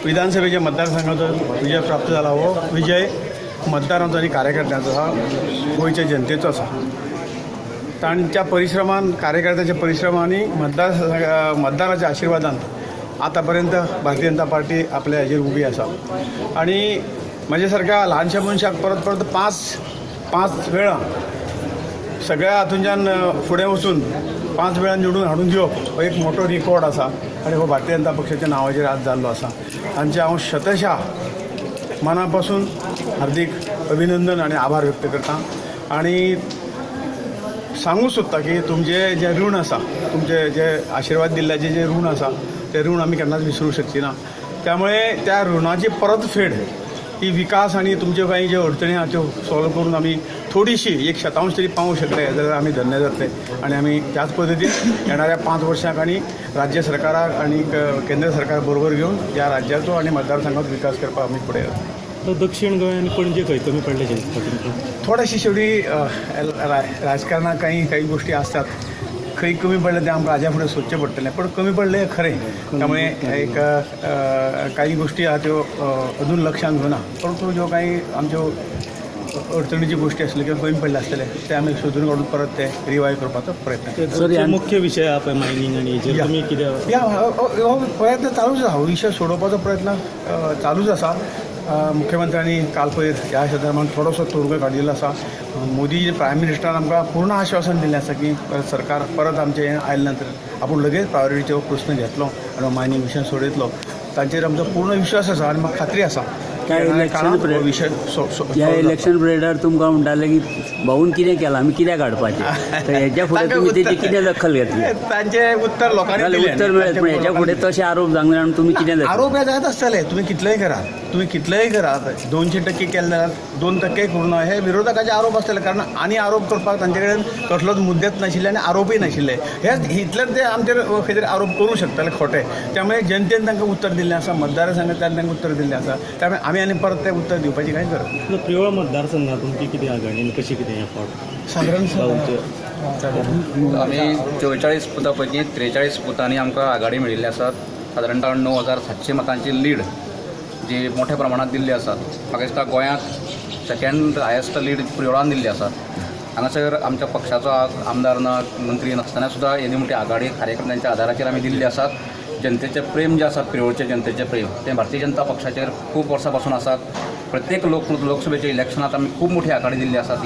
विधानसभेच्या मतदारसंघाचो विजय प्राप्त झाला हो विजय मतदारांचो आणि कार्यकर्त्यांचो हा गोयच्या जनतेचो आसा. तांच्या परिश्रमान कार्यकर्त्याच्या परिश्रमांनी मतदाराच्या आशिर्वादान आतापर्यंत भारतीय जनता पार्टी आपल्या हाजेर उबी आसा. आणि म्हज्या सारक्या ल्हानशा मनशाक परत परत पांच वेळा सगळ्या हातूंच्यान फुडें वचून 5 वेळा निवडून हाडून दिवप हो एक मोठो रिकॉर्ड आसा. आणि हो भारतीय जनता पक्षाच्या नांवाचेर आज जाल्लो आसा. तांचे हांव शतशा मनापासून हार्दिक अभिनंदन आणि आभार व्यक्त करता. आणि सांगूंक सोदता की तुमचे जे ऋण आसा, तुमचे जे आशिर्वाद दिल्ल्याचे जे ऋण आसा ते ऋण आमी केन्नाच विसरूंक शकची ना. त्यामुळे त्या ऋणाची परतफेड ही विकास आणि तुमच्यो काही ज्यो अडचणी आहा त्यो सॉल्व करून आमी थोडीशी 1% तरी पावूंक शकले जाल्यार आमी धन्य जातले. आणि आमी त्याच पद्दतीन येणाऱ्या 5 वर्सांक आणि राज्य सरकाराक आणि केंद्र सरकार बरोबर घेवन ह्या राज्याचो आणि मतदारसंघाचो विकास करपाक आमी फुडें येता. दक्षिण गोंय आणि पणजे खंय कमी पडले जनता थोडीशी शेवटी राजकारणात काही गोष्टी असतात. खंय कमी पडले ते आमकां हाज्या फुडें सोदचें पडटलें. पण कमी पडले हे खरें. त्यामुळे एक काही गोष्टी आहा त्यो अजून लक्षांत घेवना. परंतु ज्यो काही आमच्यो अडचणीची गोष्टी आसल्यो किंवा कमी पडले आसतले ते आमी सोदून काडून परत ते रिवायव करपाचो प्रयत्न. सर मुख्य विशय हा मायनिंग आणि हेजेर तुमी कितें हो प्रयत्न चालूच आसा. हो विशय सोडोवपाचो प्रयत्न चालूच आसा. मुख्यमंत्र्यांनी काल पयर ह्या संदर्भात थोडोसो तोडगो काडिल्लो आसा. मोदी प्रायम मिनिस्टरान आमकां पूर्ण आश्वासन दिल्लें आसा की सरकार परत आमचें आयले नंतर आपूण लगेच प्रायोरिटीचो प्रश्न घेतलो आनी मायनींग विशय सोडयतलो. तांचेर आमचो पूर्ण विश्वास आसा आणि म्हाका खात्री आसा ह्या इलेक्शन पिरियडार तुमकां म्हणटाले की भाऊन कितें केलां आमी कित्याक काडपाचें तर हेच्या फुडें तुमी तेची कितें दखल घेतली? तांचे उत्तर लोकांनी उत्तर मेळत पण हेच्या फुडें तशे आरोप जावंक आनी तुमी कितें आरोप हे जायत आसतले. तुमी कितलेंय करात 200% केले जाल्यार 2% करूं हे विरोधकाचे आरोप आसतले. कारण आनी आरोप करपाक तांचे कडेन कसलोच मुद्देच नाशिल्ले आणि आरोपय नाशिल्ले. हे इतलेच ते आमचेर खंय तरी आरोप करूंक शकताले खोटे. त्यामुळे जनतेन तांकां उत्तर दिल्लें आसा. मतदारसंघांतल्यान तांकां उत्तर दिल्लें आसा. त्यामुळे आमी आनी परत ते उत्तर दिवपाची कांय गरज ना. प्रिवळ मतदारसंघात तुमची कितें आघाडी आणि कशी कितें हें फावट सादारण आमी 44 बुथां पैकी 43 बुथांनी आमकां आघाडी मेळिल्ली आसात. सादारणतः 9,700 मतांची लीड जी मोठ्या प्रमाणात दिल्ली आसात. म्हाका दिसता गोंयांत सेकंड हायेस्ट लीड प्रिवळान दिल्ली आसा. हांगासर आमच्या पक्षाचो आमदार ना मंत्री नासतना सुद्दां येदी मोठी आघाडी कार्यकर्त्यांच्या आदाराचेर आमी दिल्ली आसात. जनतेचें प्रेम जें आसा प्रिवळच्या जनतेचें प्रेम तें भारतीय जनता पक्षाचेर खूब वर्सां पासून आसात. प्रत्येक लोकसभेच्या इलेक्शनात आमी खूब मोठी आघाडी दिल्ली आसा.